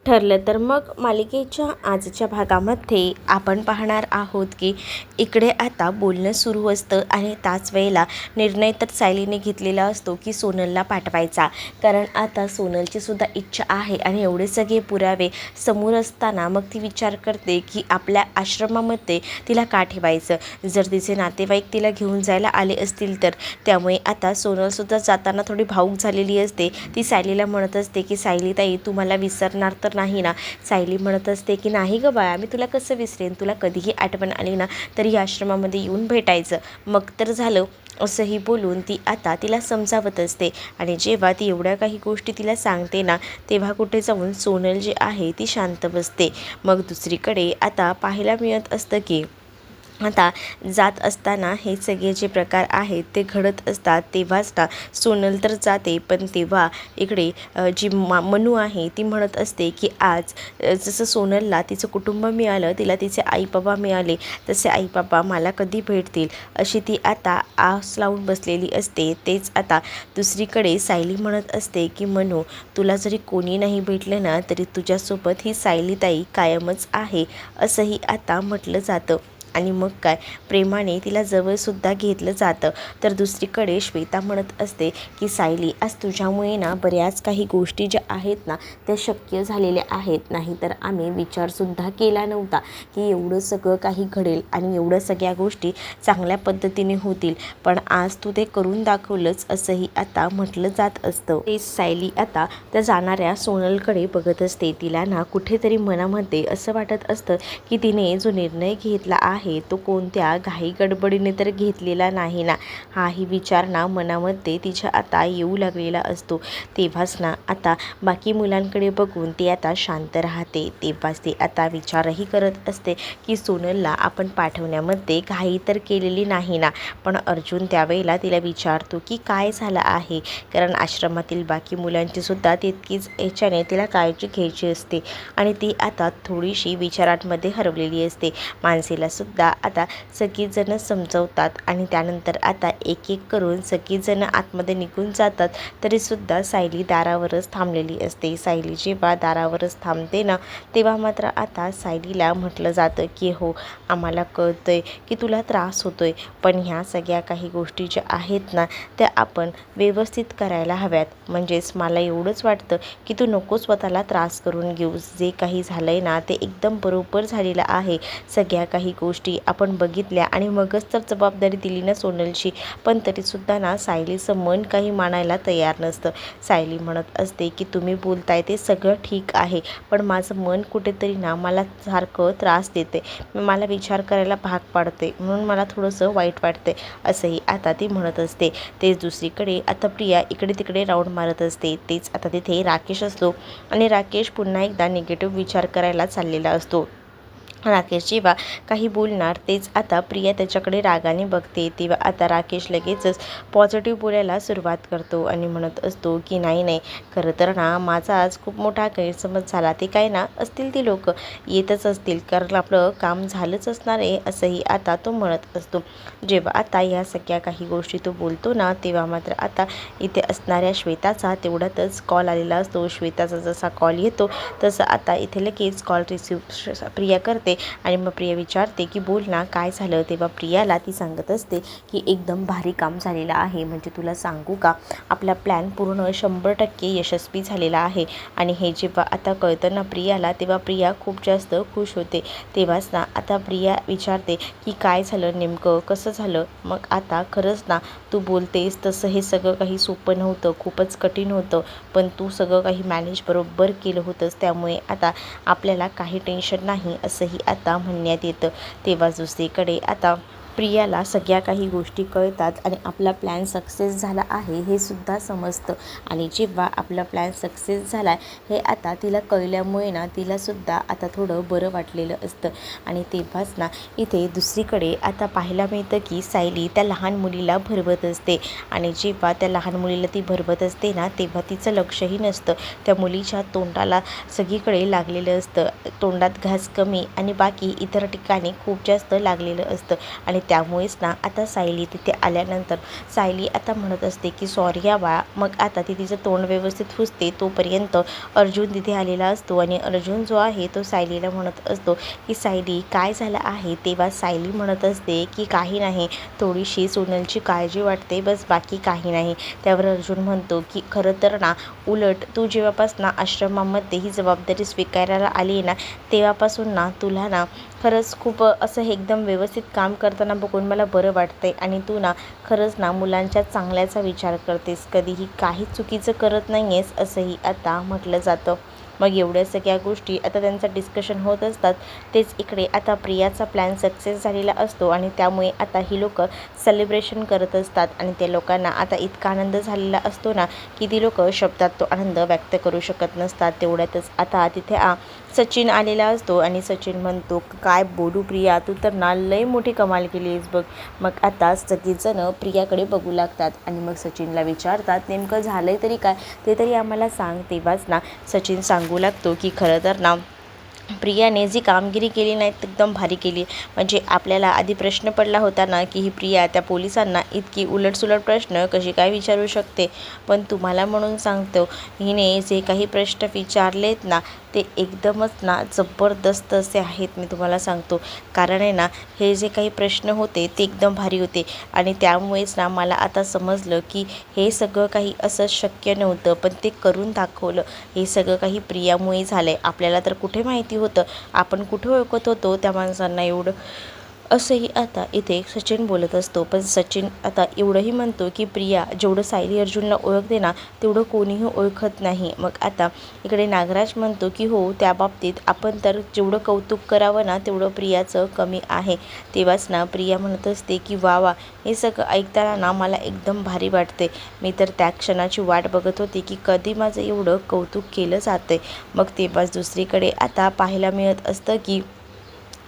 ठरलं तर मग मालिकेच्या आजच्या भागामध्ये आपण पाहणार आहोत की इकडे आता बोलणं सुरू असतं आणि त्याच वेळेला निर्णय तर सायलीने घेतलेला असतो की सोनलला पाठवायचा, कारण आता सोनलची सुद्धा इच्छा आहे आणि एवढे सगळे पुरावे समोर असताना मग ती विचार करते की आपल्या आश्रमामध्ये तिला का ठेवायचं. जर तिचे नातेवाईक तिला घेऊन जायला आले असतील तर. त्यामुळे आता सोनलसुद्धा जाताना थोडी भावूक झालेली असते. ती सायलीला म्हणत असते की सायली ताई, तू मला विसरणार तर नाही ना. सायली म्हणत असते की नाही गं बाळा, मी तुला कसं विसरेन, तुला कधीही आठवण आली ना तरी आश्रमामध्ये येऊन भेटायचं, मग तर झालं. असंही बोलून ती आता तिला समजावत असते. आणि जेव्हा ती एवढ्या काही गोष्टी तिला सांगते ना, तेव्हा कुठे जाऊन सोनल जी आहे ती शांत बसते. मग दुसरीकडे आता पाहायला मिळत असतं की आता जात असताना हे सगळे जे प्रकार आहेत ते घडत असतात. तेव्हाच ना सोनल तर जाते, पण तेव्हा इकडे जी मनू आहे ती म्हणत असते की आज जसं सोनलला तिचं कुटुंब मिळालं, तिला तिचे आई बाबा मिळाले, तसे आई बाबा मला कधी भेटतील अशी ती आता आस लावून बसलेली असते. तेच आता दुसरीकडे सायली म्हणत असते की मनू, तुला जरी कोणी नाही भेटलं ना तरी तुझ्यासोबत ही सायली ताई कायमच आहे असंही आता म्हटलं जातं. आणि मग काय, प्रेमाने तिला जवळसुद्धा घेतलं जातं. तर दुसरीकडे श्वेता म्हणत असते की सायली, आज तुझ्यामुळे ना बऱ्याच काही गोष्टी ज्या आहेत ना त्या शक्य झालेल्या आहेत, नाहीतर आम्ही विचारसुद्धा केला नव्हता की एवढं सगळं काही घडेल आणि एवढं सगळ्या गोष्टी चांगल्या पद्धतीने होतील, पण आज तू ते करून दाखवलंच असंही आता म्हटलं जात असतं. ते सायली आता त्या जाणाऱ्या सोनलकडे बघत असते. तिला ना कुठेतरी मनामध्ये असं वाटत असतं की तिने जो निर्णय घेतला आहे तो कोणत्या घाई गडबडीने तर घेतलेला नाही ना, हाही विचार ना मनामध्ये तिच्या आता येऊ लागलेला असतो. तेव्हाच ना आता बाकी मुलांकडे बघून ती आता शांत राहते. तेव्हाच ती आता विचारही करत असते की सोनलला आपण पाठवण्यामध्ये घाई तर केलेली नाही ना. पण अर्जुन त्यावेळेला तिला विचारतो की काय झालं आहे, कारण आश्रमातील बाकी मुलांची सुद्धा तितकीच याच्याने तिला काळजी घ्यायची असते आणि ती आता थोडीशी विचारांमध्ये हरवलेली असते. मानसीला सुद्धा आता सगळीजणं समजवतात आणि त्यानंतर आता एक एक करून सगळीजणं आतमध्ये निघून जातात, तरीसुद्धा सायली दारावरच थांबलेली असते. सायली जेव्हा दारावरच थांबते ना तेव्हा मात्र आता सायलीला म्हटलं जातं की हो, आम्हाला कळतंय की तुला त्रास होतोय, पण ह्या सगळ्या काही गोष्टी ज्या आहेत ना त्या आपण व्यवस्थित करायला हव्यात. म्हणजेच मला एवढंच वाटतं की तू नको स्वतःला त्रास करून घेऊस. जे काही झालंय ना ते एकदम बरोबर झालेलं आहे. सगळ्या काही गोष्टी आपण बघितल्या आणि मगच तर जबाबदारी दिली ना सोनलची, पण तरीसुद्धा ना सायलीचं मन काही मानायला तयार नसतं. सायली म्हणत असते की तुम्ही बोलताय ते सगळं ठीक आहे, पण माझं मन कुठेतरी ना मला सारखं त्रास देते, मला विचार करायला भाग पाडते, म्हणून मला थोडंसं वाईट वाटते असंही आता ती म्हणत असते. तेच दुसरीकडे आता प्रिया इकडे तिकडे राऊंड मारत असते. तेच आता तिथे राकेश असतो आणि राकेश पुन्हा एकदा निगेटिव्ह विचार करायला चाललेला असतो. राकेश जेव्हा काही बोलणार तेच आता प्रिया त्याच्याकडे रागाने बघते. तेव्हा आता राकेश लगेचच पॉझिटिव्ह बोलायला सुरुवात करतो आणि म्हणत असतो की नाही नाही, खरं तर ना माझा आज खूप मोठा गैरसमज झाला. ते काय ना असतील ती लोक येतच असतील, कारण आपलं काम झालंच असणार आहे असंही आता तो म्हणत असतो. जेव्हा आता ह्या सगळ्या काही गोष्टी तो बोलतो ना तेव्हा मात्र आता इथे असणाऱ्या श्वेताचा तेवढ्यातच कॉल आलेला असतो. श्वेताचा जसा कॉल येतो तसं आता इथे लगेच कॉल रिसीव्ह प्रिया करते आणि मग प्रिया विचारते की बोल ना काय झालं. तेव्हा प्रियाला ती सांगत असते की एकदम भारी काम झालेलं आहे, म्हणजे तुला सांगू का, आपला प्लॅन पूर्ण 100% यशस्वी झालेला आहे. आणि हे जेव्हा आता कळतं ना प्रियाला तेव्हा प्रिया खूप जास्त खुश होते. तेव्हाच ना आता प्रिया विचारते की काय झालं नेमकं, कसं झालं. मग आता खरंच ना तू बोलतेस तसं हे सगळं काही सोपं नव्हतं, खूपच कठीण होतं, पण तू सगळं काही मॅनेज बरोबर केलं होतंस, त्यामुळे आता आपल्याला काही टेन्शन नाही असंही आता म्हणण्यात येतं. तेव्हा दुसरीकडे आता प्रियाला सगळ्या काही गोष्टी कळतात आणि आपला प्लॅन सक्सेस झाला आहे हे सुद्धा समजतं. आणि जेव्हा आपला प्लॅन सक्सेस झाला हे आता तिला कळल्यामुळे ना तिलासुद्धा आता थोडं बरं वाटलेलं असतं. आणि तेव्हाच ना इथे दुसरीकडे आता पाहायला मिळतं की सायली त्या लहान मुलीला भरवत असते. आणि जेव्हा त्या लहान मुलीला ती भरवत असते ना तेव्हा तिचं लक्षही नसतं. त्या मुलीच्या तोंडाला सगळीकडे लागलेलं असतं, तोंडात घास कमी आणि बाकी इतर ठिकाणी खूप जास्त लागलेलं असतं. आणि आणि त्यामुळेच ना आता सायली तिथे आल्यानंतर सायली आता म्हणत असते की सॉरी या बाळा. मग आता ती तिचं तोंड व्यवस्थित पुसते तोपर्यंत अर्जुन तिथे आलेला असतो आणि अर्जुन जो आहे तो सायलीला म्हणत असतो की सायली काय झालं आहे. तेव्हा सायली म्हणत असते की काही नाही, थोडीशी सोनलची काळजी वाटते बस, बाकी काही नाही. त्यावर अर्जुन म्हणतो की खरं तर ना उलट तू जेव्हापासून आश्रमामध्ये ही जबाबदारी स्वीकारायला आली ना तेव्हापासून ना तुला ना खरंच खूप असं एकदम व्यवस्थित काम करताना बघून मला बरं वाटतंय आणि तू ना खरंच ना मुलांच्या चांगल्याचा विचार करतेस, कधीही काही चुकीचं करत नाही आहेस असंही आता म्हटलं जातं. मग एवढ्या सगळ्या गोष्टी आता त्यांचं डिस्कशन होत असतात. तेच इकडे आता प्रियाचा प्लॅन सक्सेस झालेला असतो आणि त्यामुळे आता ही लोकं सेलिब्रेशन करत असतात आणि त्या लोकांना आता इतका आनंद झालेला असतो ना की ती लोकं शब्दात तो आनंद व्यक्त करू शकत नसतात. तेवढ्यातच आता तिथे सचिन आलेला असतो आणि सचिन म्हणतो काय बोलू प्रिया, तू तर ना लय मोठी कमाल केली आहेस बघ. मग आता सगळेजण प्रियाकडे बघू लागतात आणि मग सचिनला विचारतात नेमकं झालंय तरी काय, ते तरी आम्हाला सांग. तेव्हाच ना सचिन सांगू लागतो की खरं तर ना प्रियाने जी कामगिरी केली नाही एकदम भारी केली. म्हणजे आपल्याला आधी प्रश्न पडला होता ना की ही प्रिया त्या पोलिसांना इतकी उलटसुलट प्रश्न कशी काय विचारू शकते, पण तुम्हाला म्हणून सांगतो हिने जे काही प्रश्न विचारलेत ना ते एकदमच ना जबरदस्त असे आहेत. मी तुम्हाला सांगतो कारण आहे ना हे जे काही प्रश्न होते ते एकदम भारी होते आणि त्यामुळेच ना मला आता समजलं की हे सगळं काही असं शक्य नव्हतं पण ते करून दाखवलं. हे सगळं काही प्रियामुळे झालं आहे. आपल्याला तर कुठे माहिती होतं, आपण कुठे ओळखत होतो त्या माणसांना एवढं, असंही आता इथे सचिन बोलत असतो. पण सचिन आता एवढंही म्हणतो की प्रिया जेवढं सायली अर्जुनला ओळखते ना तेवढं कोणीही ओळखत नाही. मग आता इकडे नागराज म्हणतो की हो त्या बाबतीत आपण तर जेवढं कौतुक करावं ना तेवढं प्रियाचं कमी आहे. तेव्हाच ना प्रिया म्हणत असते की वा वा, हे सगळं ऐकताना ना मला एकदम भारी वाटते. मी तर त्या क्षणाची वाट बघत होते की कधी माझं एवढं कौतुक केलं जातं. मग तेव्हाच दुसरीकडे आता पाहायला मिळत असतं की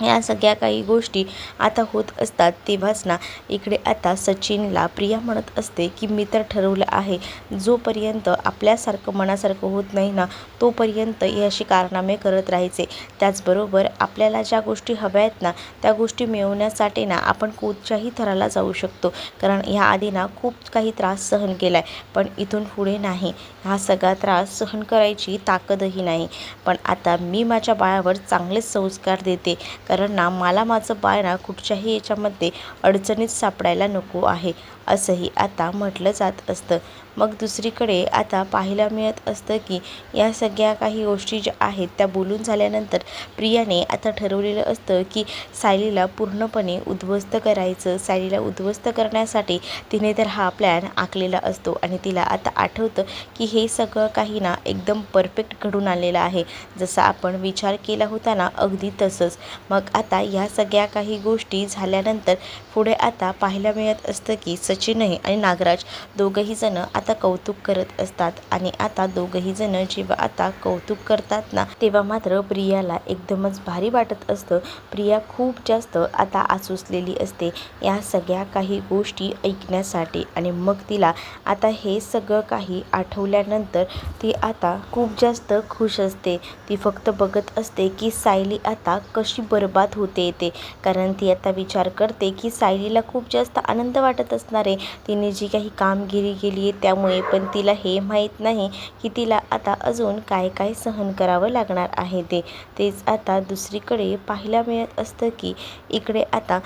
या सगळ्या काही गोष्टी आता होत असतात. तेव्हाच ना इकडे आता सचिनला प्रिया म्हणत असते की मी तर ठरवलं आहे जोपर्यंत आपल्यासारखं मनासारखं होत नाही ना तोपर्यंत हे अशी कारनामे करत राहायचे. त्याचबरोबर आपल्याला ज्या गोष्टी हव्या आहेत ना त्या गोष्टी मिळवण्यासाठी ना आपण कुठच्याही थराला जाऊ शकतो. कारण ह्या आधी ना खूप काही त्रास सहन केला आहे पण इथून पुढे नाही, हा सगळा त्रास सहन करायची ताकदही नाही. पण आता मी माझ्या बाळावर चांगलेच संस्कार देते कारण ना मला माझं बाळ ना कुठच्याही याच्यामध्ये अडचणीत सापडायला नको आहे असंही आता म्हटलं जात असतं. मग दुसरीकडे आता पाहायला मिळत असतं की या सगळ्या काही गोष्टी ज्या आहेत त्या बोलून झाल्यानंतर प्रियाने आता ठरवलेलं असतं की सायलीला पूर्णपणे उद्ध्वस्त करायचं. सायलीला उद्ध्वस्त करण्यासाठी तिने तर हा प्लॅन आखलेला असतो आणि तिला आता आठवतं की हे सगळं काही ना एकदम परफेक्ट घडून आलेलं आहे, जसं आपण विचार केला होता ना अगदी तसंच. मग आता ह्या सगळ्या काही गोष्टी झाल्यानंतर पुढे आता पाहायला मिळत असतं की सचिनही आणि नागराज दोघंही जण आता कौतुक करत असतात आणि आता दोघंही जण जेव्हा आता कौतुक करतात ना तेव्हा मात्र प्रियाला एकदमच भारी वाटत असतं. प्रिया खूप जास्त आता आसुसलेली असते या सगळ्या काही गोष्टी ऐकण्यासाठी आणि मग तिला आता हे सगळं काही आठवल्यानंतर ती आता खूप जास्त खुश असते. ती फक्त बघत असते की सायली आता कशी बरबाद होते ते, कारण ती आता विचार करते की सायलीला खूप जास्त आनंद वाटत असणार आहे तिने जी काही कामगिरी केली आहे त्यामुळे, पण तिला हे माहीत नाही की तिला आता अजून काय काय सहन करावं लागणार आहे ते. तेच आता दुसरीकडे पाहायला मिळत असतं की इकडे आता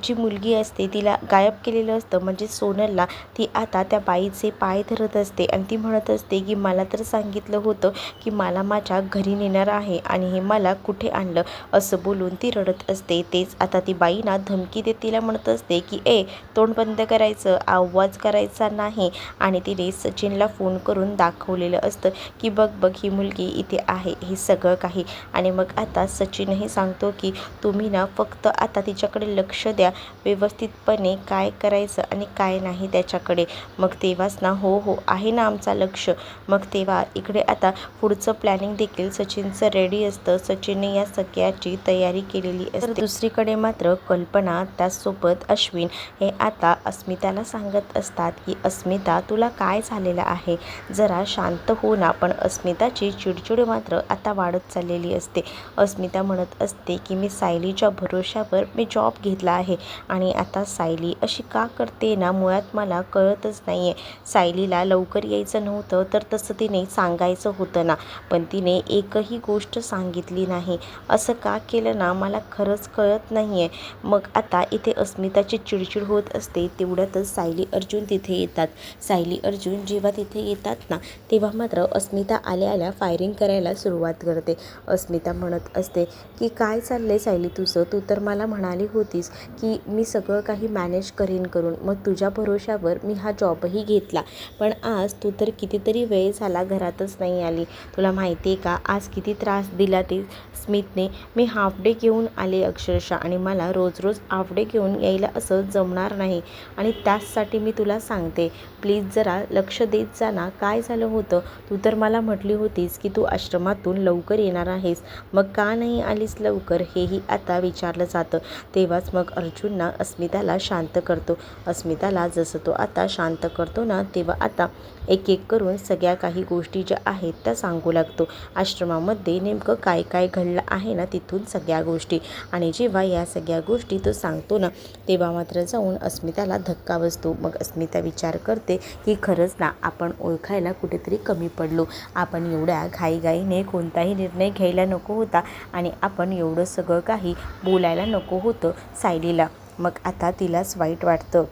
जी मुलगी असते तिला गायब केलेलं असतं म्हणजे सोनलला, ती आता त्या बाईचे पाय धरत असते आणि ती म्हणत असते की मला तर सांगितलं होतं की मला माझ्या घरी नेणार आहे आणि हे मला कुठे आणलं, असं बोलून ती रडत असते. तेच आता ती बाई ना धमकी देत तिला म्हणत असते की तोंड बंद करायचं, आवाज करायचा नाही. आणि तिने सचिनला फोन करून दाखवलेलं असतं की बघ बघ ही मुलगी इथे आहे हे सगळं काही. आणि मग आता सचिनही सांगतो की तुम्ही ना फक्त आता तिच्याकडे लक्ष द्या व्यवस्थितपणे, काय करायचं आणि काय नाही त्याच्याकडे. मग तेव्हाच ना हो हो आहे ना आमचा लक्ष. मग तेव्हा इकडे आता पुढचं प्लॅनिंग देखील सचिनचं रेडी असतं. सचिनने या सगळ्याची तयारी केलेली असते. दुसरीकडे मात्र कल्पना त्याचसोबत अश्विन हे आता अस्मिताला सांगत असतात की अस्मिता तुला काय झालेलं आहे? जरा शांत हो ना. पण अस्मिताची चिडचिड मात्र आता वाढत चाललेली असते. अस्मिता म्हणत असते की मी सायलीच्या भरोश्यावर मी जॉब घेतला आहे आणि आता सायली अशी का करते ना, मुळात मला कळतच नाही आहे. सायलीला लवकर यायचं नव्हतं तर तसं तिने सांगायचं होतं ना, पण तिने एकही गोष्ट सांगितली नाही. असं का केलं ना, मला खरंच कळत नाही आहे. मग आता इथे अस्मिताची चिडचिड होत असते. तेवढ्यातच सायली अर्जुन तिथे येतात. सायली अर्जुन जेव्हा तिथे येतात ना, तेव्हा मात्र अस्मिता आल्या आल्या फायरिंग करायला सुरुवात करते. अस्मिता म्हणत असते की काय चाललंय सायली तुझं? तू तर मला म्हणाली होतीस की मी सगळं काही मॅनेज करीन करून. मग तुझ्या भरोश्यावर मी हा जॉबही घेतला, पण आज तू तर कितीतरी वेळ झाला घरातच नाही आली. तुला माहिती आहे का आज किती त्रास दिला ते स्मितने? मी हाफ डे घेऊन आले अक्षरशः, आणि मला रोज रोज हाफ डे घेऊन यायला असं जमणार नाही. आणि त्याचसाठी मी तुला सांगते, प्लीज जरा लक्ष देत जा ना. काय झालं होतं? तू तर मला म्हटली होतीस की तू आश्रमातून लवकर येणार आहेस, मग का नाही आलीस लवकर? हेही आता विचारलं जातं. तेव्हाच मग अर्जुनना अस्मिताला शांत करतो. अस्मिताला जसं तो आता शांत करतो ना, तेव्हा आता एक एक करून सगळ्या काही गोष्टी ज्या आहेत त्या सांगू लागतो. आश्रमामध्ये नेमकं काय काय घडलं आहे ना, तिथून सगळ्या गोष्टी. आणि जेव्हा या सगळ्या गोष्टी तो सांगतो ना, तेव्हा मात्र जाऊन अस्मिताला धक्का बसतो. मग अस्मिता विचार करते की खरंच ना, आपण ओळखायला कुठेतरी कमी पडलो. आपण एवढ्या घाईघाईने कोणताही निर्णय घ्यायला नको होता आणि आपण एवढं सगळं काही बोलायला नको होतं सायलीला. मग आता तिलाच वाईट वाटतं.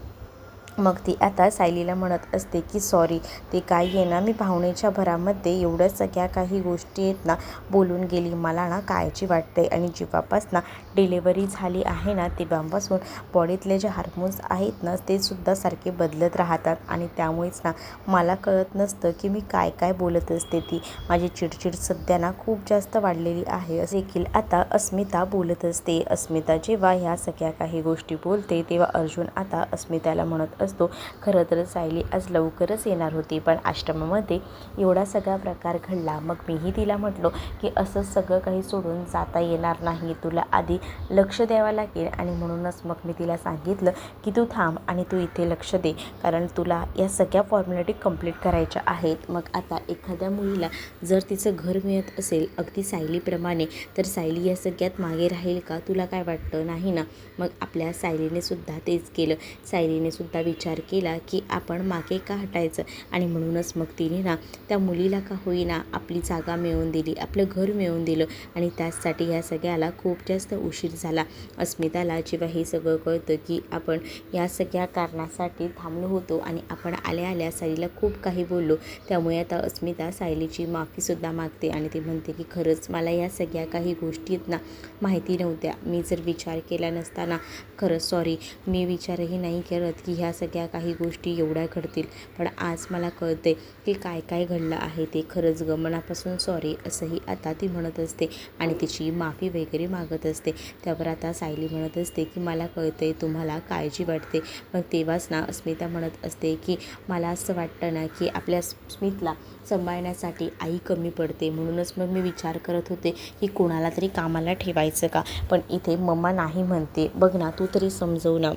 मग ती आता सायलीला म्हणत असते की सॉरी, ते काय आहे ना, मी भावनेच्या भरामध्ये एवढ्या सगळ्या काही गोष्टी आहेत ना बोलून गेली. मला ना काळजी वाटते. आणि जेव्हापासून डिलेवरी झाली आहे ना, तेव्हापासून बॉडीतले जे हार्मोन्स आहेत ना, ते सुद्धा सारखे बदलत राहतात. आणि त्यामुळेच ना मला कळत नसतं की मी काय काय बोलत असते. ती माझी चिडचिड सध्या ना खूप जास्त वाढलेली आहे असं देखील आता अस्मिता बोलत असते. अस्मिता जेव्हा ह्या सगळ्या काही गोष्टी बोलते, तेव्हा अर्जुन आता अस्मिताला म्हणत असतो, खरं तर सायली आज लवकरच येणार होती, पण आश्रमामध्ये एवढा सगळा प्रकार घडला. मग मीही तिला म्हटलो की असं सगळं काही सोडून जाता येणार नाही, तुला आधी लक्ष द्यावं लागेल. आणि म्हणूनच मग मी तिला सांगितलं की तू थांब आणि तू इथे लक्ष दे, कारण तुला या सगळ्या फॉर्मॅलिटी कंप्लीट करायच्या आहेत. मग आता एखाद्या मुलीला जर तिचं घर मिळत असेल अगदी सायलीप्रमाणे, तर सायली या सगळ्यात मागे राहील का? तुला काय वाटतं? नाही ना. मग आपल्या सायलीने सुद्धा तेच केलं. सायलीने सुद्धा विचार केला की आपण मागे का हटायचं, आणि म्हणूनच मग तिने ना त्या मुलीला का होईना आपली जागा मिळवून दिली, आपलं घर मिळवून दिलं. आणि त्याचसाठी या सगळ्याला खूप जास्त उशीर झाला. अस्मिताला जेव्हा हे सगळं कळतं की आपण या सगळ्या कारणासाठी थांबलो होतो आणि आपण आल्या आल्या सायलीला खूप काही बोललो, त्यामुळे आता अस्मिता सायलीची माफीसुद्धा मागते. आणि ती म्हणते की खरंच मला या सगळ्या काही गोष्टी आहेत ना माहिती नव्हत्या. मी जर विचार केला नसताना, खरंच सॉरी, मी विचारही नाही करत की ह्या सगळ्या काही गोष्टी एवढ्या घडतील. पण आज मला कळते की काय काय घडलं आहे ते. खरंच ग, मनापासून सॉरी असंही आता ती म्हणत असते आणि तिची माफी वगैरे मागत असते. त्यावर आता सायली म्हणत असते की मला कळते तुम्हाला काळजी वाटते. मग तेव्हाच ना अस्मिता म्हणत असते की मला असं वाटतं ना की आपल्या स्मितला सांभाळण्यासाठी आई कमी पडते, म्हणूनच मग मी विचार करत होते की कोणाला तरी कामाला ठेवायचं का, पण इथे मम्मा नाही म्हणते. बघ ना, तू तरी समजव ना.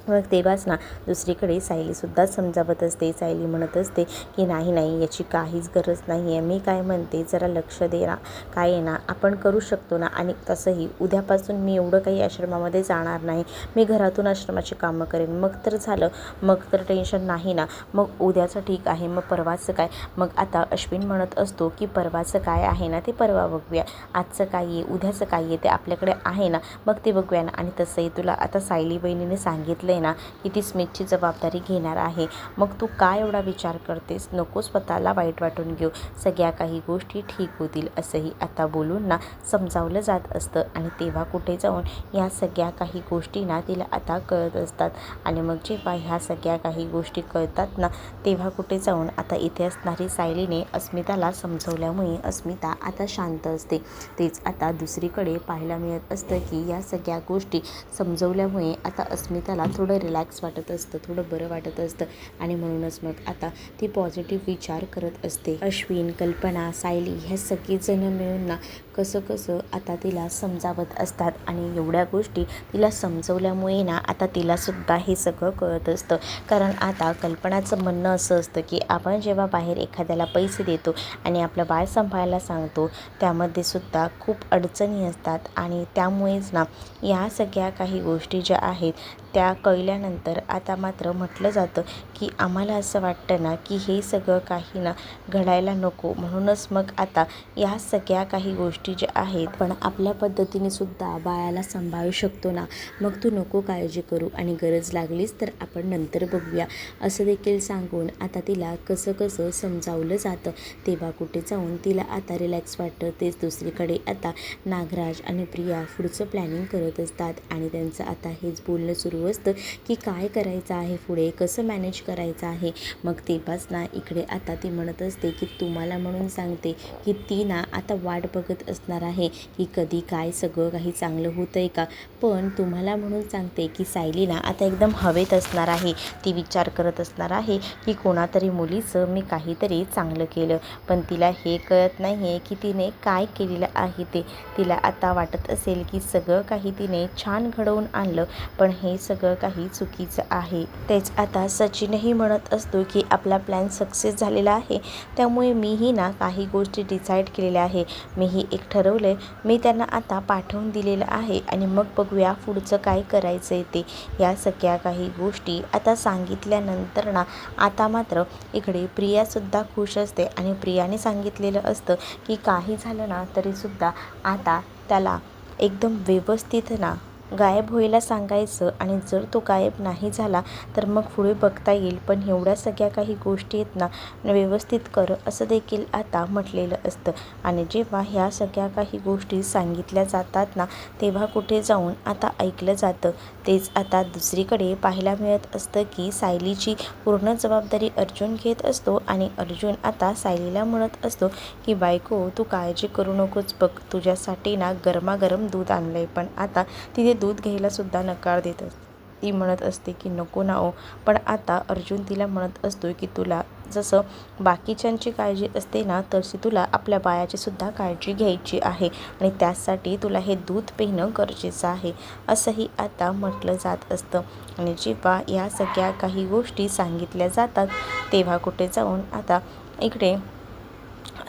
मग तेव्हाच ना दुसरीकडे सायलीसुद्धा समजावत असते. सायली म्हणत असते की नाही नाही, याची काहीच गरज नाही आहे. मी काय म्हणते, जरा लक्ष दे ना. काय आहे ना, आपण करू शकतो ना. आणि तसंही उद्यापासून मी एवढं काही आश्रमामध्ये जाणार नाही, मी घरातून आश्रमाची कामं करेन. मग तर झालं, मग तर टेन्शन नाही ना. मग उद्याचं ठीक आहे, मग परवाचं काय? मग आता अश्विन म्हणत असतो की परवाचं काय आहे ना ते परवा बघूया, आजचं काय आहे उद्याचं काय आहे ते आपल्याकडे आहे ना, मग ते बघूया ना. आणि तसंही तुला आता सायली बहिणीने सांगितलं ना की ती स्मितची जबाबदारी घेणार आहे, मग तू काय एवढा विचार करतेस? नको स्वतःला वाईट वाटून घेऊ, सगळ्या काही गोष्टी ठीक होतील असंही आता बोलून ना समजावलं जात असतं. आणि तेव्हा कुठे जाऊन ह्या सगळ्या काही गोष्टी ना तिला आता कळत असतात. आणि मग जेव्हा ह्या सगळ्या काही गोष्टी कळतात ना, तेव्हा कुठे जाऊन आता इथे असणारी सायलीने अस्मिताला समजवल्यामुळे अस्मिता आता शांत असते. तेच आता दुसरीकडे पाहायला मिळत असतं की या सगळ्या गोष्टी समजवल्यामुळे आता अस्मिताला थोडी थोडं रिलॅक्स वाटत असतं, थोडं बरं वाटत असतं आणि म्हणूनच मग आता ती पॉझिटिव्ह विचार करत असते. अश्विन, कल्पना, सायली ह्या सगळेजण मिळून ना कसं कसं आता तिला समजावत असतात आणि एवढ्या गोष्टी तिला समजवल्यामुळे ना आता तिलासुद्धा हे सगळं कळत असतं. कारण आता कल्पनाचं म्हणणं असं असतं की आपण जेव्हा बाहेर एखाद्याला पैसे देतो आणि आपलं बाळ सांभाळायला सांगतो त्यामध्ये सुद्धा खूप अडचणी असतात आणि त्यामुळेच ना या सगळ्या काही गोष्टी ज्या आहेत त्या कळल्यानंतर आता मात्र म्हटलं जातं की आम्हाला असं वाटतं ना की हे सगळं काही ना घडायला नको, म्हणूनच मग आता या सगळ्या काही गोष्टी ज्या आहेत पण आपल्या पद्धतीने सुद्धा बाळाला सांभाळू शकतो ना, मग तू नको काळजी करू आणि गरज लागलीच तर आपण नंतर बघूया असं देखील सांगून आता तिला कसं कसं समजावलं जातं. तेव्हा कुठे जाऊन तिला आता रिलॅक्स वाटतं. तेच दुसरीकडे आता नागराज आणि प्रिया पुढचं प्लॅनिंग करत असतात आणि त्यांचं आता हेच बोलणं सुरू असतं की काय करायचं आहे पुढे, कसं मॅनेज करायचं आहे. मग तेव्हाच ना इकडे आता ती म्हणत असते की तुम्हाला म्हणून सांगते की ती ना आता वाट बघत असणार आहे की कधी काय सगळं काही चांगलं होतं आहे का, पण तुम्हाला म्हणून सांगते की सायली ना आता एकदम हवेत असणार आहे. ती विचार करत असणार आहे की कोणातरी मुलीचं मी काहीतरी चांगलं केलं, पण तिला हे कळत नाही आहे की तिने काय केलेलं आहे ते. तिला आता वाटत असेल की सगळं काही तिने छान घडवून आणलं, पण हे सगळं काही चुकीचं आहे. तेच आता सचिनही म्हणत असतो की आपला प्लॅन सक्सेस झालेला आहे, त्यामुळे मीही ना काही गोष्टी डिसाईड केलेल्या आहे. मीही एक ठरवलं आहे, मी त्यांना आता पाठवून दिलेलं आहे आणि मग बघूया पुढचं काय करायचं आहे ते. या सगळ्या काही गोष्टी आता सांगितल्यानंतर ना आता मात्र इकडे प्रियासुद्धा खुश असते आणि प्रियाने सांगितलेलं असतं की काही झालं ना तरीसुद्धा आता त्याला एकदम व्यवस्थित ना गायब व्हायला सांगायचं आणि जर तो गायब नाही झाला तर मग पुढे बघता येईल, पण एवढ्या सगळ्या काही गोष्टी आहेत ना व्यवस्थित कर असं देखील आता म्हटलेलं असतं. आणि जेव्हा ह्या सगळ्या काही गोष्टी सांगितल्या जातात ना तेव्हा कुठे जाऊन आता ऐकलं जातं. तेच आता दुसरीकडे पाहायला मिळत असतं की सायलीची पूर्ण जबाबदारी अर्जुन घेत असतो आणि अर्जुन आता सायलीला म्हणत असतो की बायको तू काळजी करू नकोस, बघ तुझ्यासाठी ना गरमागरम दूध आणलं आहे. पण आता तिथे दूध घ्यायला सुद्धा नकार देत असते. ती म्हणत असते की नको ना ओ, पण आता अर्जुन तिला म्हणत असतो की तुला जसं बाकीच्यांची काळजी असते ना तशी तुला आपल्या बाळाची सुद्धा काळजी घ्यायची आहे आणि त्यासाठी तुला हे दूध पिणं गरजेचं आहे असंही आता म्हटलं जात असतं. आणि जेव्हा या सगळ्या काही गोष्टी सांगितल्या जातात तेव्हा कुठे जाऊन आता इकडे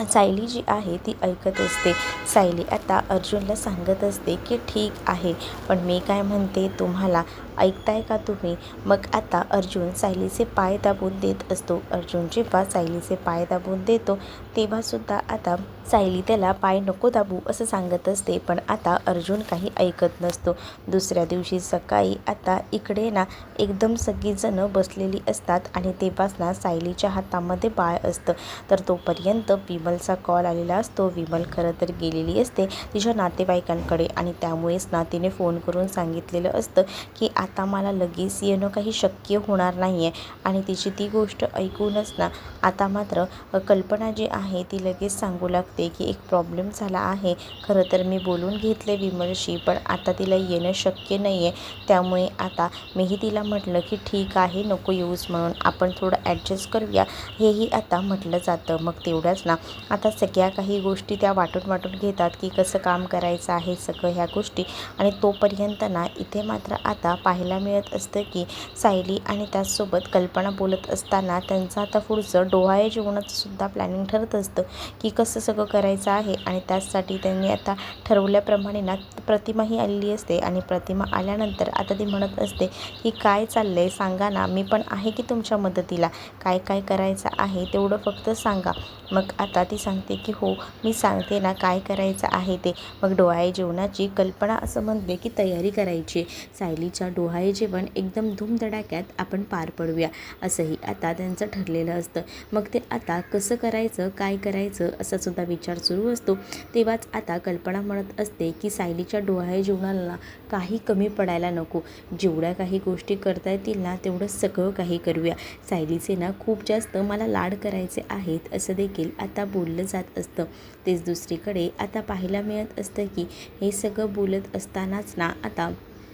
सायली जी आहे ती ऐकत असते. सायली आता अर्जुनला सांगत असते की ठीक आहे, पण मी काय म्हणते तुम्हाला ऐकताय का तुम्ही. मग आता अर्जुन सायलीचे पाय दाबून देत असतो. अर्जुन जेव्हा सायलीचे पाय दाबून देतो तेव्हासुद्धा आता सायली त्याला पाय नको दाबू असं सांगत असते, पण आता अर्जुन काही ऐकत नसतो. दुसऱ्या दिवशी सकाळी आता इकडे ना एकदम सगळीजणं बसलेली असतात आणि तेव्हाच ना सायलीच्या हातामध्ये बाळ असतं. तर तोपर्यंत विमलचा कॉल आलेला असतो. विमल खरं तर गेलेली असते तिच्या नातेवाईकांकडे आणि त्यामुळेच ना तिने फोन करून सांगितलेलं असतं की आता मला लगेच येणं काही शक्य होणार नाही आहे. आणि तिची ती गोष्ट ऐकूनच ना आता मात्र कल्पना जी आहे ती लगेच सांगू लागते की एक प्रॉब्लेम झाला आहे. खरं तर मी बोलून घेतले विमलशी, पण आता तिला येणं शक्य नाही आहे, त्यामुळे आता मीही तिला म्हटलं की ठीक आहे नको येऊस म्हणून, आपण थोडं ॲडजस्ट करूया, हेही आता म्हटलं जातं. मग तेवढ्याच ना आता सगळ्या काही गोष्टी त्या वाटून वाटून घेतात की कसं काम करायचं आहे सगळं ह्या गोष्टी. आणि तोपर्यंत ना इथे मात्र आता पाहायला मिळत असतं की सायली आणि त्याचसोबत कल्पना बोलत असताना त्यांचं आता पुढचं डोहाळे जेवणाचं सुद्धा प्लॅनिंग ठरत असतं की कसं सगळं करायचं आहे. आणि त्याचसाठी त्यांनी आता ठरवल्याप्रमाणे ना प्रतिमाही आलेली असते आणि प्रतिमा आल्यानंतर आता ती म्हणत असते की काय चाललं आहे सांगा ना, मी पण आहे की तुमच्या मदतीला, काय काय करायचं आहे तेवढं फक्त सांगा. मग आता ती सांगते की हो मी सांगते ना काय करायचं आहे ते. मग डोहाळे जेवणाची कल्पना असं म्हणते की तयारी करायची, सायलीच्या डोहाळे जेवण एकदम धूमधडाक्यात आपण पार पडूया असंही आता त्यांचं ठरलेलं असतं. मग ते आता कसं करायचं काय करायचं असा सुद्धा विचार सुरू असतो. तेव्हाच आता कल्पना म्हणत असते की सायलीच्या डोहाळे जेवणाला काही कमी पडायला नको, जेवढ्या काही गोष्टी करता येतील ना तेवढं सगळं काही करूया. सायलीचे ना खूप जास्त मला लाड करायचे आहेत असं देखील आता बोललं जात असतं. तेच दुसरीकडे आता पाहायला मिळत असतं की हे सगळं बोलत असतानाच ना आता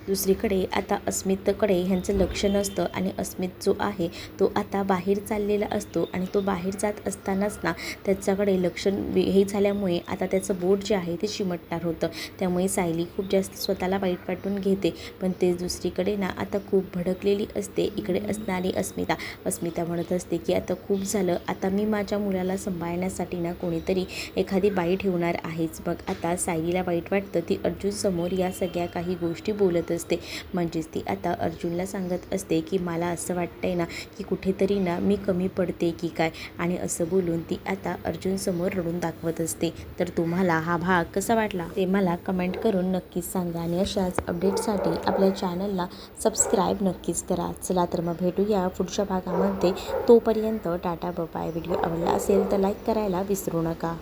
दुसरीकडे आता अस्मितकडे ह्यांचं लक्ष नसतं आणि अस्मित जो आहे तो आता बाहेर चाललेला असतो आणि तो बाहेर जात असतानाच ना त्याच्याकडे लक्ष हे झाल्यामुळे आता त्याचं बोट जे आहे ते चिमटणार होतं. त्यामुळे सायली खूप जास्त स्वतःला वाईट वाटून घेते. पण ते दुसरीकडे ना आता खूप भडकलेली असते. इकडे असणारी अस्मिता म्हणत असते की आता खूप झालं, आता मी माझ्या मुलाला सांभाळण्यासाठी ना कोणीतरी एखादी बाई ठेवणार आहेच. मग आता सायलीला वाईट वाटतं. ती अर्जुन समोर या सगळ्या काही गोष्टी बोलत असते. म्हणजेच ती आता अर्जुनला सांगत असते की मला असं वाटतंय ना की कुठेतरी ना मी कमी पडते की काय, आणि असं बोलून ती आता अर्जुन समोर रडून दाखवत असते. तर तुम्हाला हा भाग कसा वाटला ते मला कमेंट करून नक्कीच सांगा आणि अशाच अपडेटसाठी आपल्या चॅनलला सबस्क्राईब नक्कीच करा. चला तर मग भेटूया पुढच्या भागामध्ये. तोपर्यंत टाटा बाय. व्हिडिओ आवडला असेल तर लाईक करायला विसरू नका.